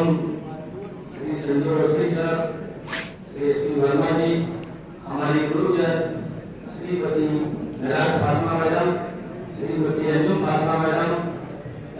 एवं Shri Sanjay Awasthi sir, Shri S P Verma ji, हमारी गुरुजन श्रीमती निराग फातिमा मैडम, श्रीमती अंजुम फातिमा मैडम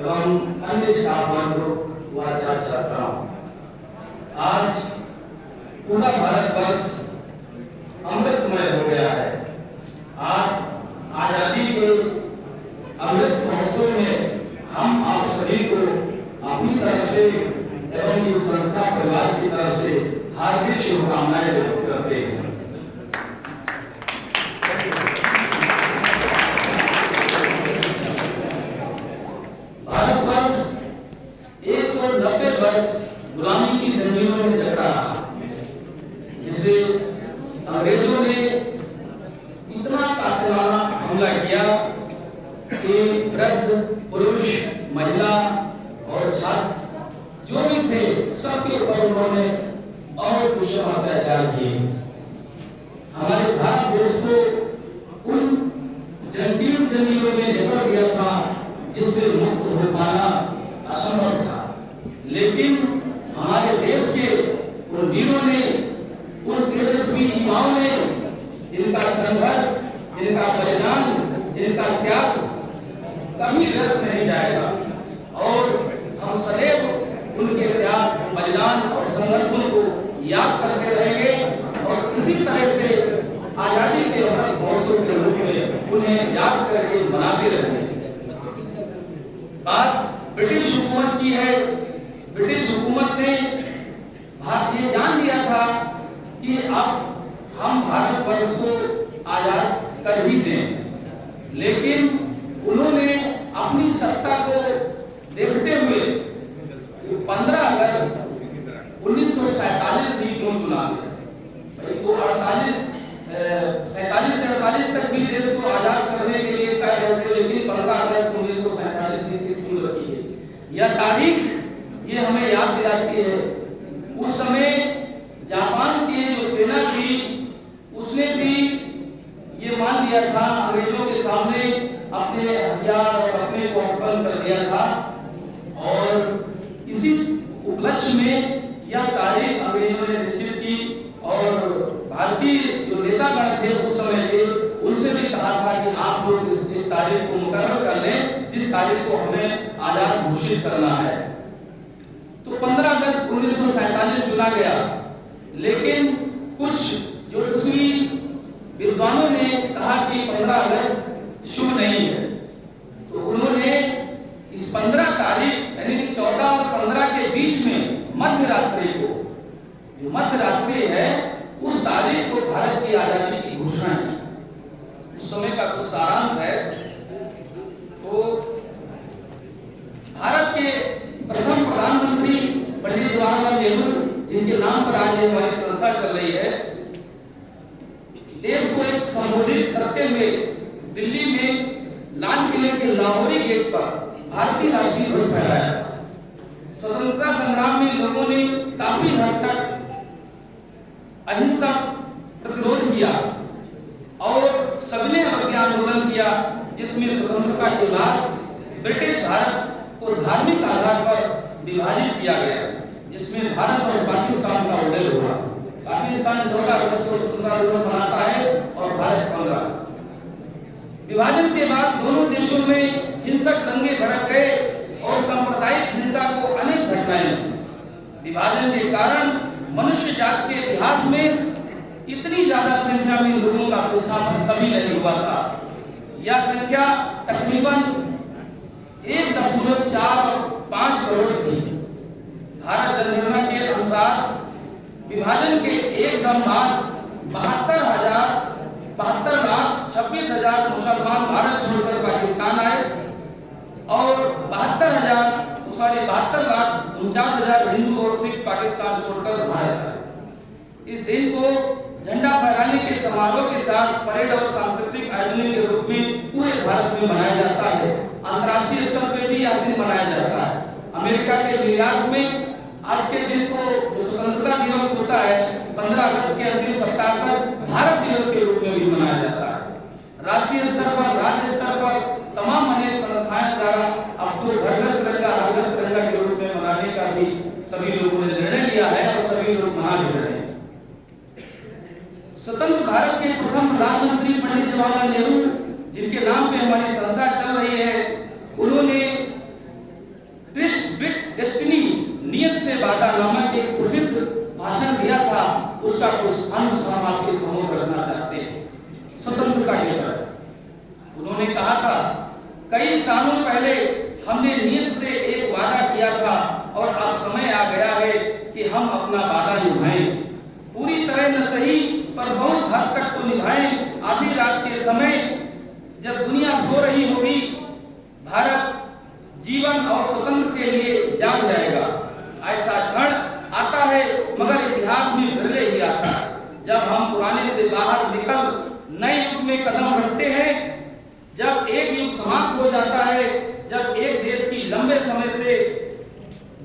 एवं अन्य स्टाफ बंधु व छात्र छात्राओं, आज पूरा भारतवर्ष अमृतमय हो गया है। आज आजादी के अमृत महोत्सव में हम आप सभी को अपनी तरफ से एवं इस संस्था परिवार की तरफ से हार्दिक शुभकामनाएं व्यक्त करते हैं। भारतवर्ष 190 वर्ष गुलामी की जंजीरों में जकड़ा रहा, जिसे अंग्रेजों ने इतना कातिलाना हमला किया कि वृद्ध, पुरुष, महिला और छात्र जो भी थे सबके ऊपर उन्होंने और कुशल अत्याचार किए। हमारे भारत देश को उन जंगीर जंजीरों में जकड़ गया था जिससे मुक्त हो पाना असंभव था, लेकिन हमारे देश के उन वीरों ने, उन तेजस्वी युवाओं ने, जिनका संघर्ष, जिनका बलिदान, जिनका त्याग कभी व्यर्थ नहीं जाएगा और हम सदैव उनके त्याग, बलिदान और संघर्षों को याद करते रहेंगे और इसी तरह से आजादी के अमृत महोत्सव के रूप में उन्हें याद करके मनाते रहेंगे। बात ब्रिटिश हुकूमत की है। ब्रिटिश हुकूमत ने ये जान लिया था कि अब हम भारतवर्ष को आजाद कर ही दें, लेकिन उन्होंने अपनी सत्ता को देखते हुए 15 अगस्त 1947 ही क्यों चुना? वो 47 से 48 तक भी देश को आजाद करने के लिए कह रहे थे, लेकिन 15 अगस्त 1947 की क्यों रखी है? यह तारीख ये हमें याद दिलाती है उस समय जापान की जो सेना थी उसने भी ये मान लिया था, अंग्रेजों के सामने अपने हथियार और अपने को अर्पण कर दिया था और इसी उपलक्ष्य में यह तारीख अंग्रेजों ने निश्चित की और भारतीय जो नेतागण थे उस समय के उनसे भी कहा था कि आप लोग इस तारीख को मुकर्रर कर लें जिस तारीख को हमें आजाद घोषित करना है। तो 15 अगस्त 1947 चुना गया, लेकिन कुछ ज्योतिषी विद्वानों ने कहा कि 15 अगस्त शुभ नहीं है, तो उन्होंने इस 15 तारीख यानी कि 14 और 15 के बीच में मध्य रात्रि को, जो मध्य रात्रि है उस तारीख को भारत की आजादी की घोषणा की। उस समय का कुछ सारांश है। तो भारत के प्रथम प्रधानमंत्री पंडित जवाहरलाल नेहरू, जिनके नाम पर आज हमारी संस्था चल रही है, देश को एक संबोधित करते हुए दिल्ली में लाल किले के लाहौरी गेट पर भारतीय राष्ट्रीय ध्वज फहराया। स्वतंत्रता संग्राम में लोगों ने काफी हद तक अहिंसक प्रतिरोध किया और सबने अवज्ञा आंदोलन किया, जिसमें स्वतंत्रता के बाद ब्रिटिश भारत को धार्मिक आधार पर विभाजित किया गया, जिसमें भारत और पाकिस्तान का उदय हुआ। पाकिस्तान 14 अगस्त को स्वतंत्रता दिवस मनाता है और भारत 15। विभाजन के बाद दोनों देशों में हिंसक दंगे भड़क गए और सांप्रदायिक हिंसा को अनेक घटनाएं। विभाजन के कारण मनुष्य जाति के इतिहास में इतनी ज्यादा संख्या में लोगों का विस्थापन कभी नहीं हुआ था। यह संख्या तकरीबन 1.45 करोड़ थी। भारत जनगणना के अनुसार विभाजन के एकदम बाद 72 लाख 26,000 मुसलमान भारत छोड़कर पाकिस्तान आए और 72 लाख 49,000 हिंदू और सिख पाकिस्तान छोड़कर भारत आए। इस दिन को झंडा फहराने के समारोह के साथ परेड और सांस्कृतिक आयोजन के रूप में पूरे भारत में मनाया जाता है। अंतर्राष्ट्रीय स्तर पर भी यह दिन मनाया जाता है। अमेरिका के न्यूयॉर्क में आज के दिन को जो स्वतंत्रता दिवस होता है 15 अगस्त के अंतिम सप्ताह पर भारत दिवस के रूप में भी मनाया जाता है। राष्ट्रीय स्तर पर, राज्य स्तर पर तमाम अन्य संस्थाएं द्वारा अब तो घर घर तिरंगा, हर घर तिरंगा के रूप में मनाने का भी सभी लोगों ने निर्णय लिया है और सभी लोग मना भी रहे हैं। स्वतंत्र भारत के प्रथम प्रधानमंत्री पंडित जवाहरलाल नेहरू, जिनके नाम पे हमारी संस्था चल रही है, उन्होंने ट्विस्ट विद डेस्टिनी, नियत से वादा नामक एक प्रसिद्ध भाषण दिया था। उसका कुछ अंश हम आपके समूह रखना चाहते हैं। स्वतंत्रता के बाद उन्होंने कहा था, कई सालों पहले हमने नियत से एक वादा किया था और अब समय आ गया है कि हम अपना वादा निभाएं। पूरी तरह न सही पर बहुत हद तक तो निभाएं। आधी रात के समय जब दुनिया सो रही होगी, भारत जीवन और स्वतंत्र के लिए जाग जाएगा। ऐसा क्षण आता है, मगर इतिहास में बिरले ही आता है, जब हम पुराने से बाहर निकल नए युग में कदम रखते हैं। जब एक युग समाप्त हो जाता है, जब एक देश की लंबे समय से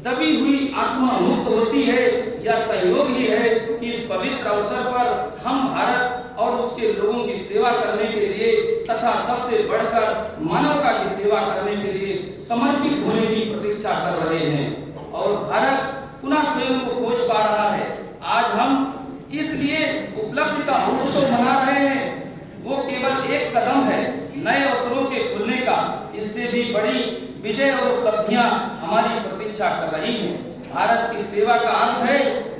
दबी हुई आत्मा मुक्त होती है, यह सहयोग ही है कि इस पवित्र अवसर पर हम भारत और उसके लोगों की सेवा करने के लिए तथा सबसे बढ़कर मानवता की सेवा करने के लिए समर्पित होने की प्रतीक्षा कर रहे हैं। और भारत पुनः स्वयं को खोज पा रहा है। आज हम इसलिए उपलब्धि का उत्सव मना रहे हैं। वो केवल एक कदम है नए अवसरों के खुलने का। इससे भी बड़ी विजय और उपलब्धियां हमारी प्रतीक्षा कर रही हैं। भारत की सेवा का अर्थ है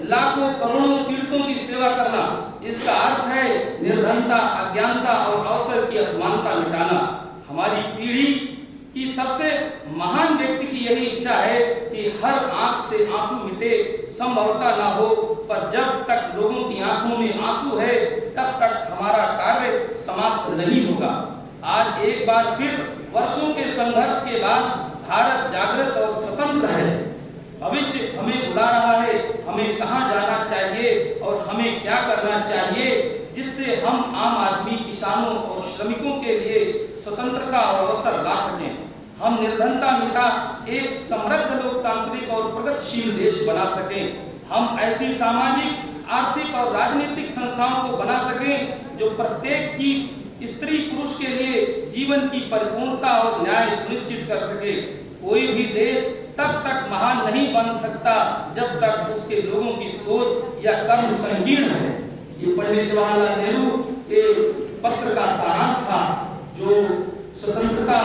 लाखों करोड़ों पीड़ितों की सेवा करना। इसका अर्थ है निर्धनता, अज्ञानता और अवसर की असमानता मिटाना। हमारी पीढ़ी की सबसे महान व्यक्ति की यही इच्छा है कि हर आंख से आंसू मिटे, संभवतः ना हो, पर जब तक लोगों की आंखों में आंसू है तब तक हमारा कार्य समाप्त नहीं होगा। आज एक बार फिर वर्षों के संघर्ष के बाद भारत जागृत और स्वतंत्र है। भविष्य हमें बुला रहा है, हमें कहां जाना चाहिए और हमें क्या करना चाहिए, जिससे हम आम आदमी, किसानों और श्रमिकों के लिए स्वतंत्रता और अवसर ला सकें। हम निर्धनता मिटा एक समृद्ध, लोकतांत्रिक और प्रगतिशील देश बना सकें। हम ऐसी सामाजिक, आर्थिक और राजनीतिक संस्थाओं को बना सकें जो प्रत्येक की स्त्री पुरुष के लिए जीवन की परिपूर्णता और न्याय सुनिश्चित कर सके। कोई भी देश तब तक महान नहीं बन सकता जब तक उसके लोगों की सोच या कर्म संकीर्ण है। ये पंडित जवाहरलाल नेहरू के पत्र का सारांश था, जो स्वतंत्रता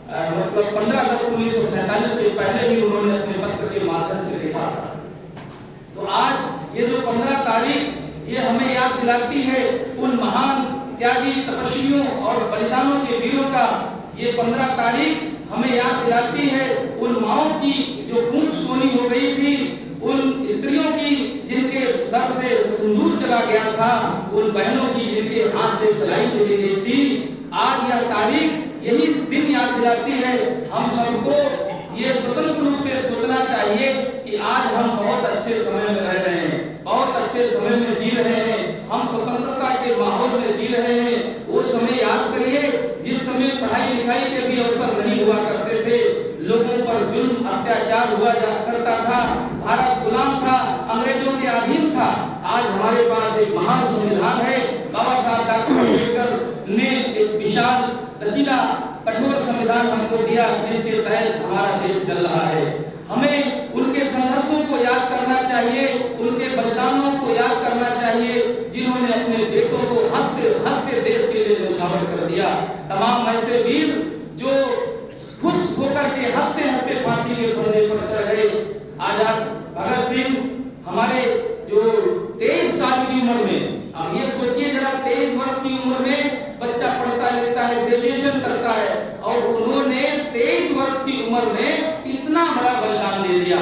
मतलब 15 अगस्त 1947 के पहले ही उन्होंने अपने पत्र के माध्यम से लिखा था। तो आज ये जो 15 तारीख ये हमें याद दिलाती है उन महान त्यागी, तपस्वियों और बलिदानों के वीरों का। ये 15 तारीख हमें याद दिलाती है उन माओं की जो पूंछ सोनी हो गई थी, उन स्त्रियों की जिनके सर से सिंदूर चला गया था, उन बहनों की जिनके हाथ से कलाई चली गई थी। आज यह तारीख, यही दिन याद दिलाती है हम सबको ये स्वतंत्र रूप से सोचना चाहिए कि आज हम बहुत अच्छे समय में रह रहे हैं, बहुत अच्छे समय में जी रहे हैं, हम स्वतंत्रता के माहौल में जी रहे हैं। वो समय याद करिए जिस समय पढ़ाई लिखाई के भी अवसर नहीं हुआ करते थे, लोगों पर जुल्म अत्याचार हुआ करता था, भारत गुलाम था, अंग्रेजों के अधीन था। आज हमारे पास एक महान संविधान है। बाबा साहब डॉक्टर अम्बेडकर ने एक विशाल, लचीला, कठोर संविधान हमको दिया, जिसके तहत हमारा देश चल रहा है। हमें उनके संघर्षों को याद करना चाहिए, उनके बलिदानों को याद करना चाहिए, जिन्होंने अपने बेटों को हंसते हंसते देश के लिए न्यौछावर कर दिया। तमाम ऐसे वीर जो खुश होकर के हंसते हंसते फांसी के फंदे पर चढ़ गए। आजाद भगत सिंह हमारे जो 23 साल की उम्र में, अब ये सोचिए जरा, 23 वर्ष की उम्र में बच्चा पढ़ता लिखता है, ग्रेजुएशन करता है, और उन्होंने 23 वर्ष की उम्र में इतना बड़ा बलिदान दे दिया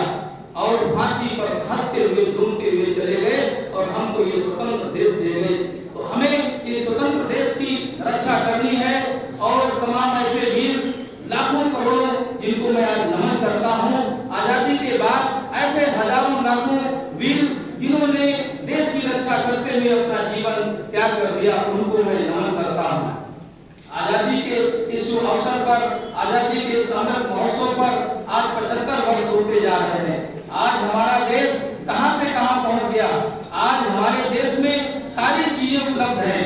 और फांसी पर हंसते हुए, झूमते हुए चले गए और हमको ये स्वतंत्र देश दे गए। तो हमें ये स्वतंत्र देश की रक्षा करनी है। और तमाम ऐसे वीर, लाखों करोड़ों, जिनको मैं आज नमन करता हूँ। आजादी के बाद ऐसे हजारों लाखों वीर जिन्होंने देश की रक्षा करते हुए अपना जीवन त्याग कर दिया, उनको मैं नमन करता हूँ। आजादी के इस अवसर पर, आजादी के इस अमृत महोत्सव पर आज 75 वर्ष होते जा रहे हैं। आज हमारा देश कहां से कहां पहुंच गया। आज हमारे देश में सारी चीजें उपलब्ध हैं।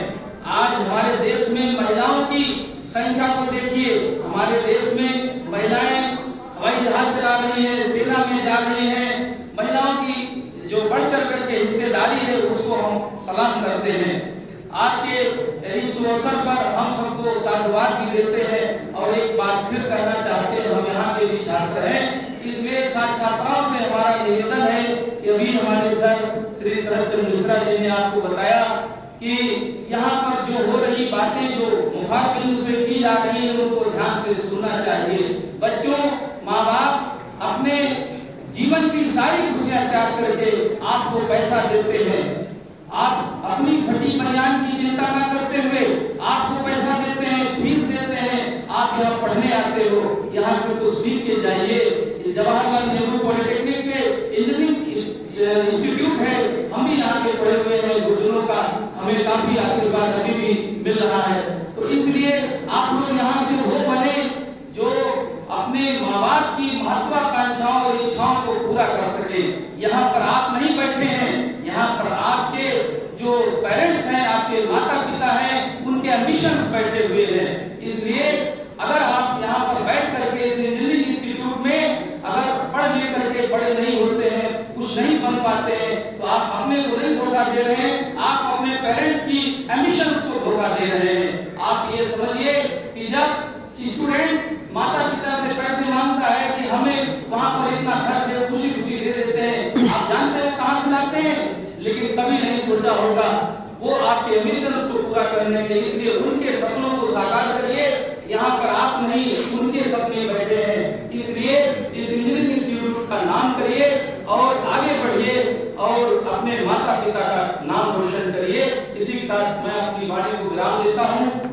आज हमारे देश में महिलाओं की संख्या को देखिए। हमारे देश में महिलाएं हवाई जहाज चला रही हैं, सेना में जा रही हैं, ये हिस्सेदारी है उसको हम सलाम करते हैं। आज के इस अवसर पर हम सबको साधुवाद भी देते हैं और एक बात फिर कहना चाहते हैं, हम यहाँ के भी छात्र हैं, इसलिए छात्राओं से हमारा निवेदन है कि अभी हमारे सर श्री शरद चंद्र मिश्रा जी ने आपको बताया कि यहाँ पर जो हो रही बातें जो मुखारबिंदु से की जा रही है उनको ध्यान से सुनना चाहिए। बच्चों, माँ बाप अपने जीवन की सारी खुशियां त्याग करके आपको पैसा देते हैं, आप अपनी फटी बनियान की चिंता न करते हुए आपको पैसा देते हैं, फीस देते हैं, आप यहाँ पढ़ने आते हो, यहाँ से कुछ सीख के जाइए। जवाहरलाल नेहरू पॉलिटेक्निक से इंजीनियरिंग इंस्टीट्यूट है, हम भी यहाँ के पढ़े हुए हैं, गुरुजनों का हमें काफी आशीर्वाद अभी भी मिल रहा है। तो इसलिए आप लोग यहाँ से वो बने जो अपने माँ बाप की महत्वाकांक्षाओं और इच्छाओं को पूरा कर सके। यहाँ पर आप नहीं बैठे हैं, यहाँ पर आपके जो पेरेंट्स हैं, आपके माता पिता हैं, उनके एम्बिशंस बैठे हुए हैं। इसलिए अगर आप यहाँ पर बैठ करके इस इंजीनियरिंग इंस्टीट्यूट में अगर पढ़ लिख करके बड़े नहीं होते हैं, कुछ नहीं बन पाते हैं, तो आप अपने को नहीं धोखा दे रहे हैं, आप अपने पेरेंट्स की एम्बिशंस को धोखा दे रहे हैं। आप ये समझिए कि जब स्टूडेंट माता पिता से पैसे मांगता है कि हमें वहां पर इतना खर्च है, खुशी खुशी दे देते हैं, आप जानते हो कहां से लाते हैं, लेकिन कभी नहीं सोचा होगा वो आपके एम्बिशंस को पूरा करने के लिए। इसलिए उनके सपनों को साकार करिए, यहाँ पर आप नहीं उनके सपने बैठे हैं। इसलिए इस इंजीनियरिंग इंस्टीट्यूट का नाम करिए और आगे बढ़िए और अपने माता पिता का नाम रोशन करिए। इसी के साथ मैं अपनी वाणी को विराम देता हूँ।